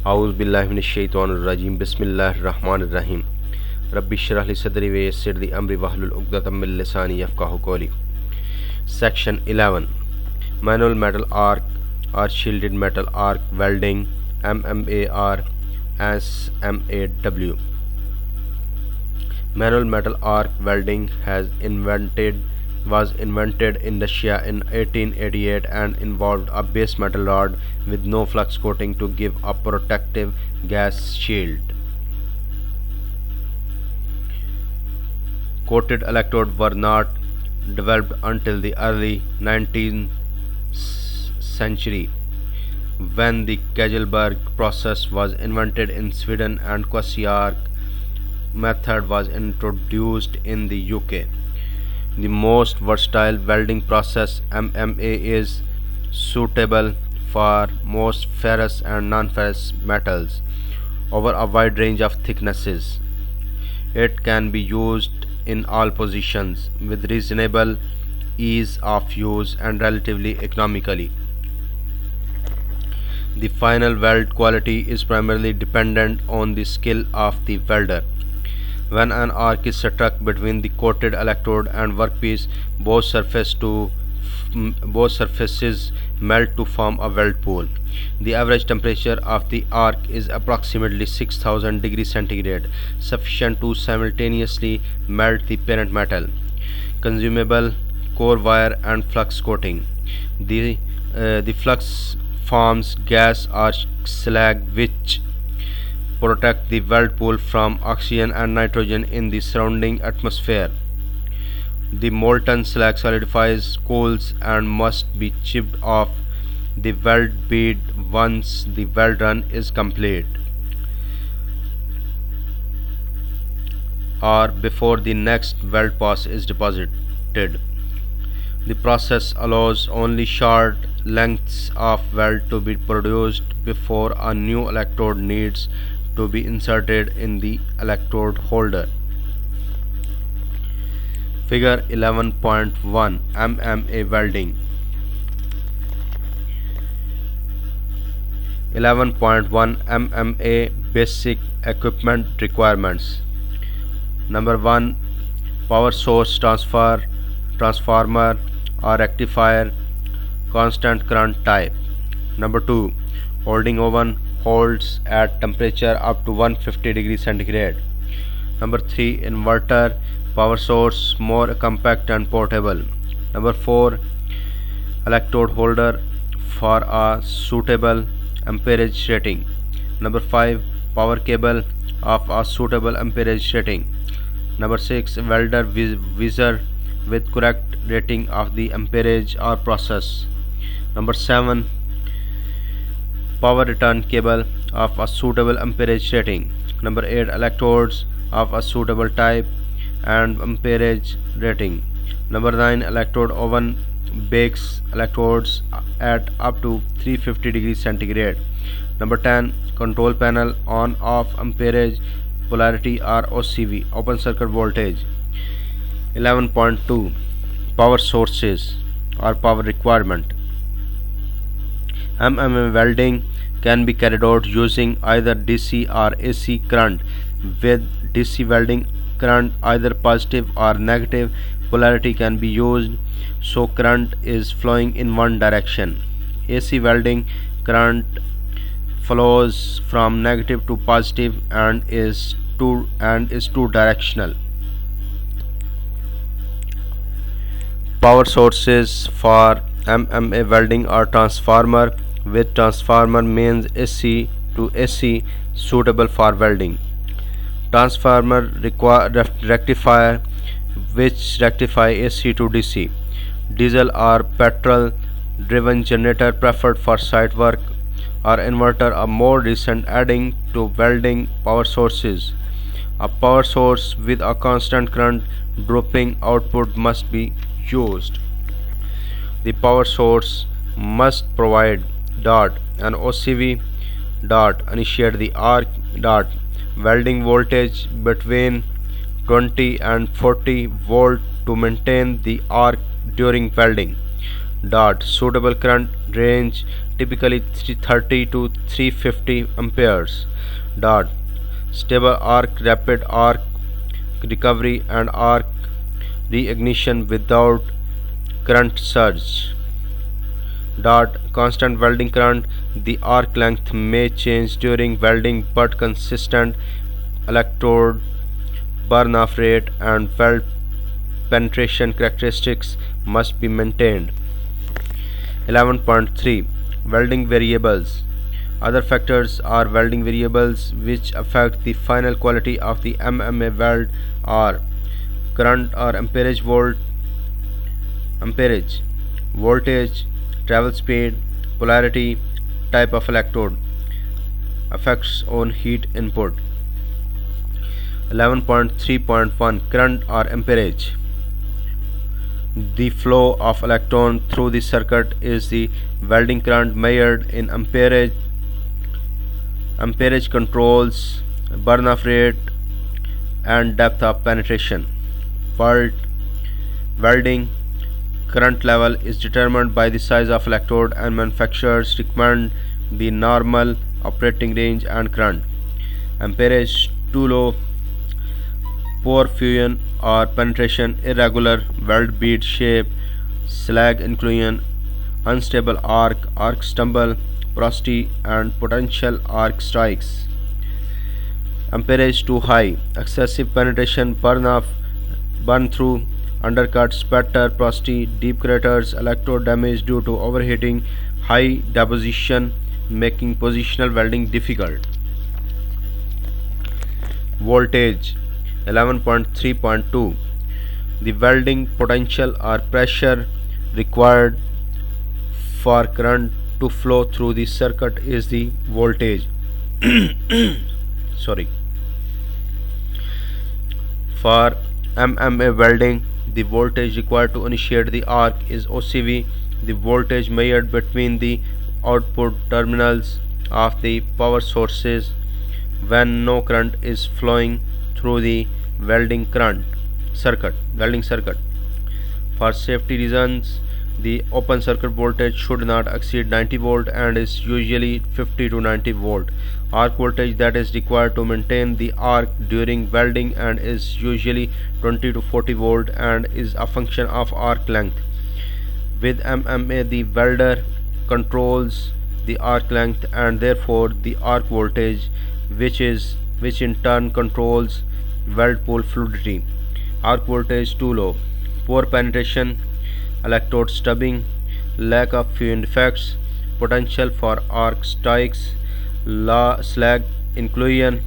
आऊज़ बिल्लाहि मिनश शैतानिर रजीम बिस्मिल्लाहिर रहमानिर रहीम रब्बि इश्रह ली सदरी व यस्सिर ली अमरी वहलुल उक़दतम मिन लिसानी यफ़क़हू क़ौली। Section 11 Manual Metal Arc or Shielded Metal Arc Welding MMAR SMAW. Manual metal arc welding was invented in Russia in 1888 and involved a base metal rod with no flux coating to give a protective gas shield. Coated electrodes were not developed until the early 19th century, when the Kagelberg process was invented in Sweden and Quasi-arc method was introduced in the UK. The most versatile welding process MMA is suitable for most ferrous and non-ferrous metals over a wide range of thicknesses. It can be used in all positions with reasonable ease of use and relatively economically. The final weld quality is primarily dependent on the skill of the welder. When an arc is struck between the coated electrode and workpiece, both surfaces melt to form a weld pool. The average temperature of the arc is approximately 6000 degrees centigrade, sufficient to simultaneously melt the parent metal. Consumable core wire and flux coating. The flux forms gas or slag which protect the weld pool from oxygen and nitrogen in the surrounding atmosphere. The molten slag solidifies, cools, and must be chipped off the weld bead once the weld run is complete, or before the next weld pass is deposited. The process allows only short lengths of weld to be produced before a new electrode needs to be inserted in the electrode holder. Figure 11.1 MMA welding. 11.1 MMA basic equipment requirements. Number 1, power source transformer or rectifier, constant current type. Number 2, holding oven holds at temperature up to 150 degrees centigrade. Number 3, inverter power source, more compact and portable. Number 4, electrode holder for a suitable amperage rating. Number 5, power cable of a suitable amperage rating. Number 6, welder visor with correct rating of the amperage or process. Number 7, power return cable of a suitable amperage rating. Number 8, electrodes of a suitable type and amperage rating. Number 9, electrode oven bakes electrodes at up to 350 degrees centigrade. Number 10, control panel on off amperage polarity or OCV, open circuit voltage. 11.2 power sources or power requirement. MMA welding can be carried out using either DC or AC current. With DC welding current, either positive or negative polarity can be used, so current is flowing in one direction. AC welding current flows from negative to positive and is two directional. Power sources for MMA welding are transformer with transformer mains AC to AC suitable for welding. Transformer rectifier which rectify AC to DC. Diesel or petrol driven generator preferred for site work, or inverter a more recent adding to welding power sources. A power source with a constant current dropping output must be used. The power source must provide an OCV initiate the arc welding voltage between 20 and 40 volt to maintain the arc during welding. Dot suitable current range typically 330 to 350 amperes. Dot stable arc, rapid arc recovery and arc reignition without current surge. Dot constant welding current, the arc length may change during welding but consistent electrode burn off rate and weld penetration characteristics must be maintained. 11.3 Welding variables. Other factors are welding variables which affect the final quality of the MMA weld are current or amperage, voltage, travel speed, polarity, type of electrode, effects on heat input. 11.3.1 Current or amperage. The flow of electron through the circuit is the welding current measured in amperage. Amperage controls burn off rate and depth of penetration. Welding current level is determined by the size of electrode and manufacturers recommend the normal operating range and current. Amperage too low, poor fusion or penetration, irregular weld bead shape, slag inclusion, unstable arc stumble, porosity and potential arc strikes. Amperage too high, excessive penetration, burn through, undercut, spatter, porosity, deep craters, electrode damage due to overheating, high deposition, making positional welding difficult. Voltage. 11.3.2 The welding potential or pressure required for current to flow through the circuit is the voltage. Sorry. For MMA welding, the voltage required to initiate the arc is OCV, the voltage measured between the output terminals of the power sources when no current is flowing through the welding circuit. For safety reasons, the open circuit voltage should not exceed 90 volt and is usually 50 to 90 volt. Arc voltage that is required to maintain the arc during welding and is usually 20 to 40 volt and is a function of arc length. With MMA, the welder controls the arc length and therefore the arc voltage, which in turn controls weld pool fluidity. Arc voltage too low, poor penetration, electrode stubbing, lack of fusion defects, potential for arc strikes, slag inclusion,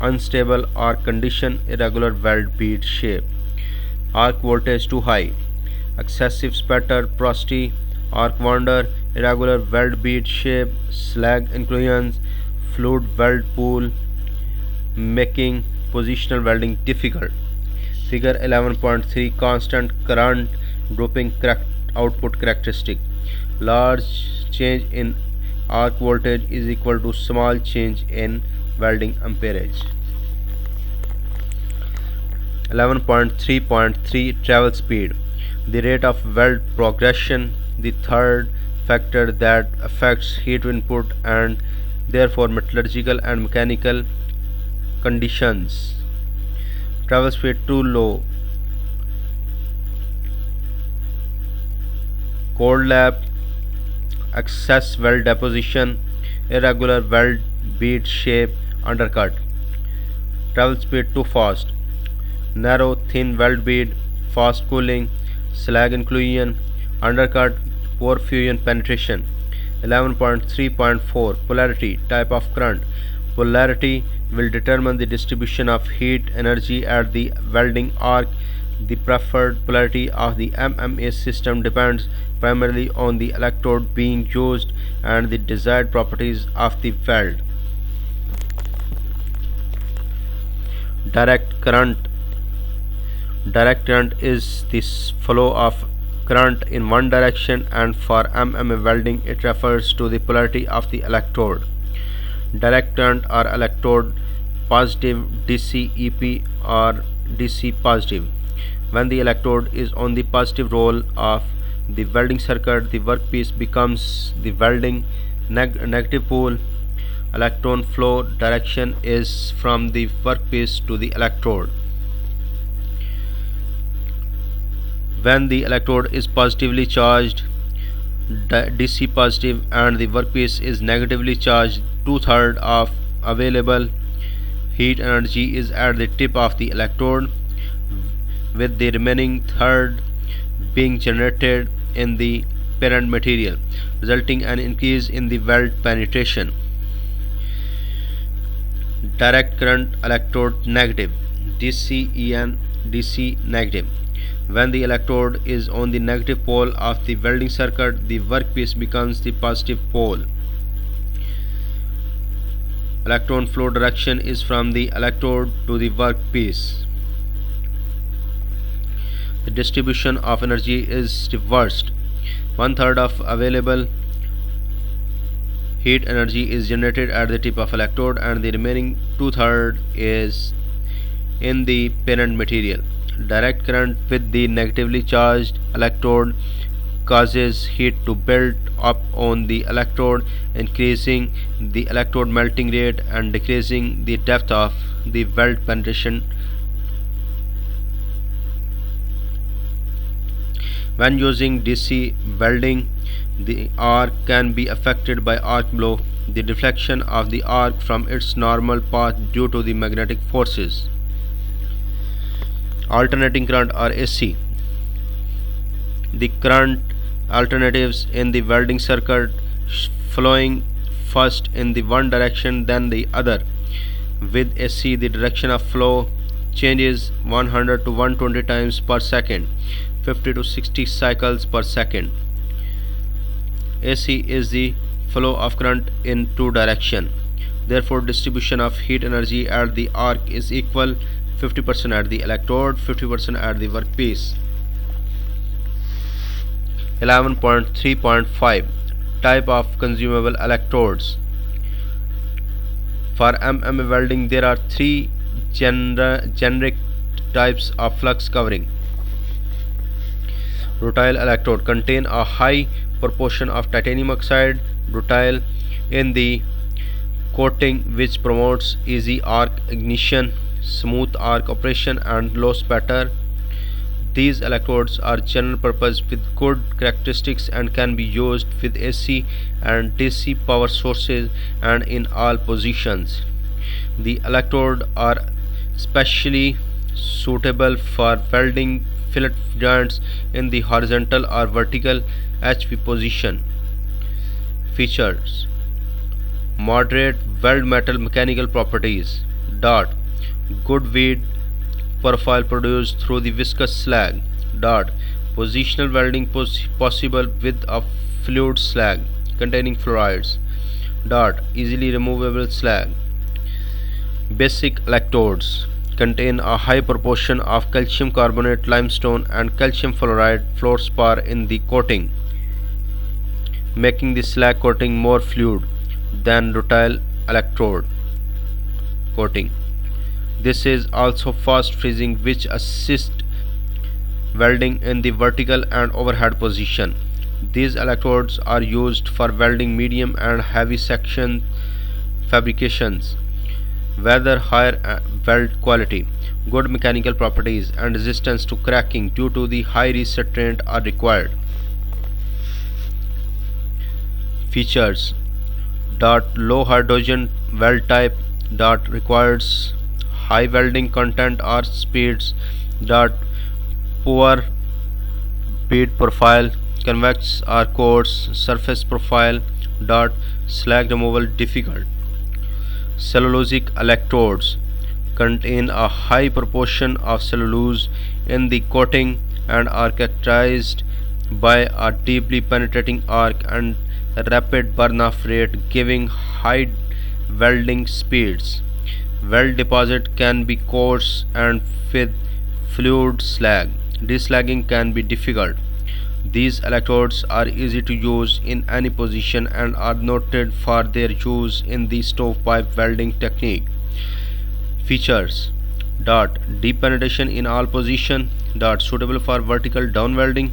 unstable arc condition, irregular weld bead shape. Arc voltage too high, excessive spatter, porosity, arc wander, irregular weld bead shape, slag inclusions, fluid weld pool, making positional welding difficult. Figure 11.3 Constant current dropping output characteristic. Large change in arc voltage is equal to small change in welding amperage. 11.3.3 Travel speed. The rate of weld progression, the third factor that affects heat input and therefore metallurgical and mechanical conditions. Travel speed too low, cold lap, excess weld deposition, irregular weld bead shape, undercut. Travel speed too fast, narrow thin weld bead, fast cooling, slag inclusion, undercut, poor fusion penetration. 11.3.4 Polarity, type of current. Polarity will determine the distribution of heat energy at the welding arc. The preferred polarity of the MMA system depends primarily on the electrode being used and the desired properties of the weld. Direct current. Direct current is the flow of current in one direction, and for MMA welding it refers to the polarity of the electrode. Direct current or electrode positive DC EP or DC positive. When the electrode is on the positive roll of the welding circuit, the workpiece becomes the welding negative pole. Electron flow direction is from the workpiece to the electrode. When the electrode is positively charged, DC positive, and the workpiece is negatively charged, 2/3 of available heat energy is at the tip of the electrode, with the remaining third being generated in the parent material, resulting in an increase in the weld penetration. Direct current electrode negative, DCEN, DC negative. When the electrode is on the negative pole of the welding circuit, the workpiece becomes the positive pole. Electron flow direction is from the electrode to the workpiece. The distribution of energy is reversed. 1/3 of available heat energy is generated at the tip of electrode, and the remaining 2/3 is in the parent material. Direct current with the negatively charged electrode causes heat to build up on the electrode, increasing the electrode melting rate and decreasing the depth of the weld penetration. When using DC welding, the arc can be affected by arc blow, the deflection of the arc from its normal path due to the magnetic forces. Alternating current or AC. The current alternatives in the welding circuit flowing first in the one direction then the other. With AC, the direction of flow changes 100 to 120 times per second, 50 to 60 cycles per second. AC is the flow of current in two directions. Therefore, distribution of heat energy at the arc is equal: 50% at the electrode, 50% at the workpiece. 11.3.5 Type of consumable electrodes. For MMA welding, there are three generic types of flux covering. Rutile electrode contain a high proportion of titanium oxide rutile in the coating, which promotes easy arc ignition, smooth arc operation, and low spatter. These electrodes are general purpose with good characteristics and can be used with AC and DC power sources and in all positions. The electrodes are especially suitable for welding fillet joints in the horizontal or vertical HV position. Features: moderate weld metal mechanical properties. Good weed profile produced through the viscous slag. Positional welding possible with a fluid slag containing fluorides. Easily removable slag. Basic electrodes contain a high proportion of calcium carbonate, limestone, and calcium fluoride fluorspar in the coating, making the slag coating more fluid than rutile electrode coating. This is also fast freezing, which assists welding in the vertical and overhead position. These electrodes are used for welding medium and heavy section fabrications. Whether higher weld quality, good mechanical properties, and resistance to cracking due to the high restraint are required. Features: low hydrogen weld type, requires high welding content or speeds. Poor bead profile, convex or coarse surface profile. Slag removal difficult. Cellulosic electrodes contain a high proportion of cellulose in the coating and are characterized by a deeply penetrating arc and rapid burn-off rate, giving high welding speeds. Weld deposit can be coarse and with fluid slag. Deslagging can be difficult. These electrodes are easy to use in any position and are noted for their use in the stovepipe welding technique. Features: deep penetration in all positions. Suitable for vertical down welding.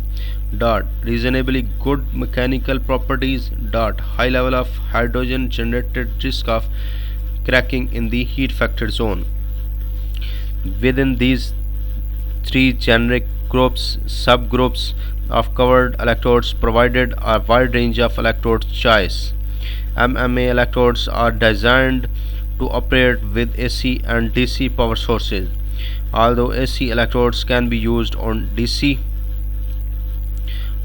dot reasonably good mechanical properties, dot high level of hydrogen generated, risk of cracking in the heat factor zone. Within these three generic groups, subgroups of covered electrodes provided a wide range of electrode choice. MMA electrodes are designed to operate with AC and DC power sources. Although AC electrodes can be used on DC,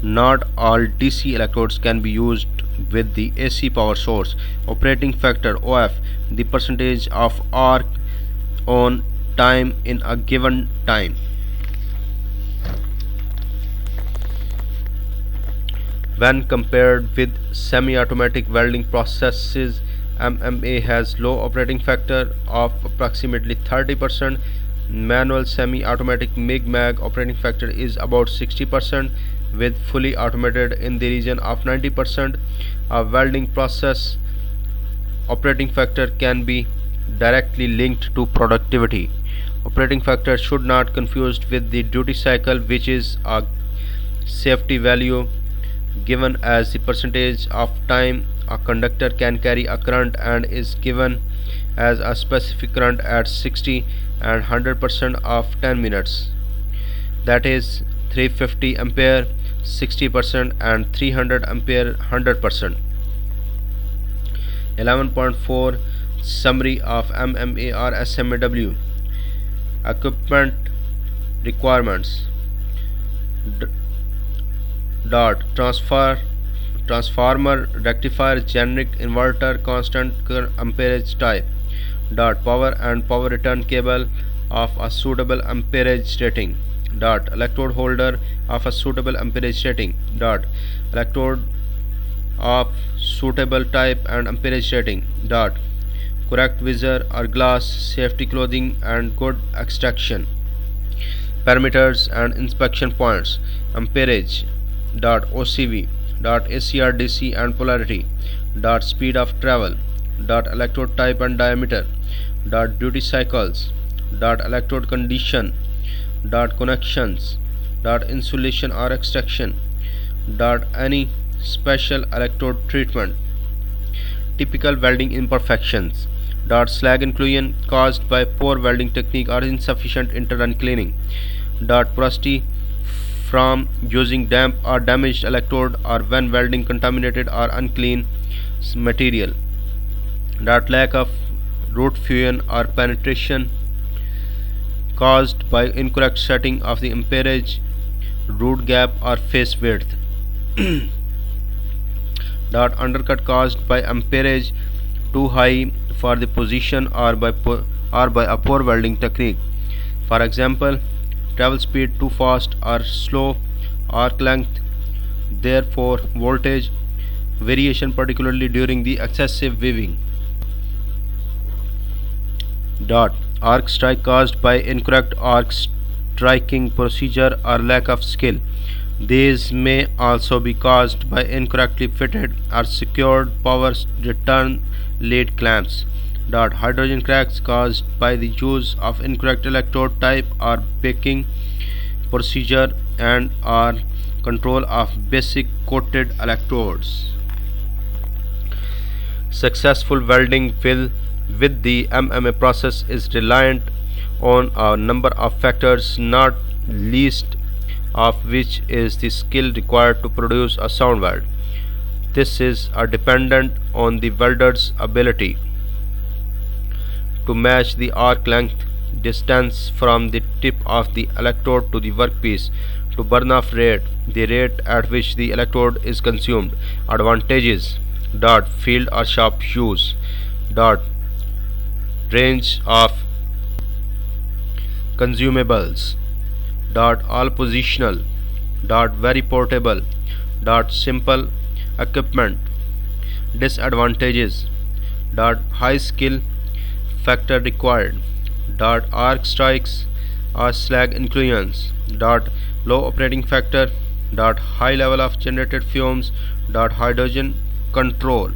not all DC electrodes can be used with the AC power source. Operating factor OF, the percentage of arc on time in a given time. When compared with semi-automatic welding processes, MMA has low operating factor of approximately 30%. Manual semi-automatic MIG-MAG operating factor is about 60%, with fully automated in the region of 90%. A welding process operating factor can be directly linked to productivity. Operating factor should not confused with the duty cycle, which is a safety value given as the percentage of time a conductor can carry a current and is given as a specific current at 60 and 100% of 10 minutes, that is 350 ampere 60% and 300 ampere 100%. 11.4 Summary of MMA or SMAW. Equipment requirements. Dot transformer, rectifier, generic inverter, constant amperage type. Dot power and power return cable of a suitable amperage rating. Dot electrode holder of a suitable amperage rating. Dot electrode of suitable type and amperage rating. Dot correct visor or glass, safety clothing and good extraction. Parameters and inspection points. Amperage. Dot OCV. Dot ACR, DC and polarity. Dot speed of travel. Dot electrode type and diameter. Dot duty cycles. Dot electrode condition. Dot connections. Dot insulation or extraction. Dot any special electrode treatment. Typical welding imperfections. Dot slag inclusion caused by poor welding technique or insufficient inter-run cleaning. Dot porosity from using damp or damaged electrode or when welding contaminated or unclean material. Dot lack of root fusion or penetration caused by incorrect setting of the amperage, root gap or face width. Dot undercut caused by amperage too high for the position or by a poor welding technique. For example, travel speed too fast or slow, arc length, therefore voltage variation particularly during the excessive weaving. Dot arc strike caused by incorrect arc striking procedure or lack of skill. These may also be caused by incorrectly fitted or secured power return lead clamps. Dot hydrogen cracks caused by the use of incorrect electrode type or baking procedure and or control of basic coated electrodes. Successful welding with the MMA process is reliant on a number of factors, not least of which is the skill required to produce a sound weld. This is dependent on the welder's ability to match the arc length, distance from the tip of the electrode to the workpiece, to burn off rate, the rate at which the electrode is consumed. Advantages. Dot field or shop use. Dot range of consumables. Dot all positional. Dot very portable. Dot simple equipment. Disadvantages. Dot high skill factor required. Dot arc strikes or slag inclusions. Dot low operating factor. Dot high level of generated fumes. Dot hydrogen control.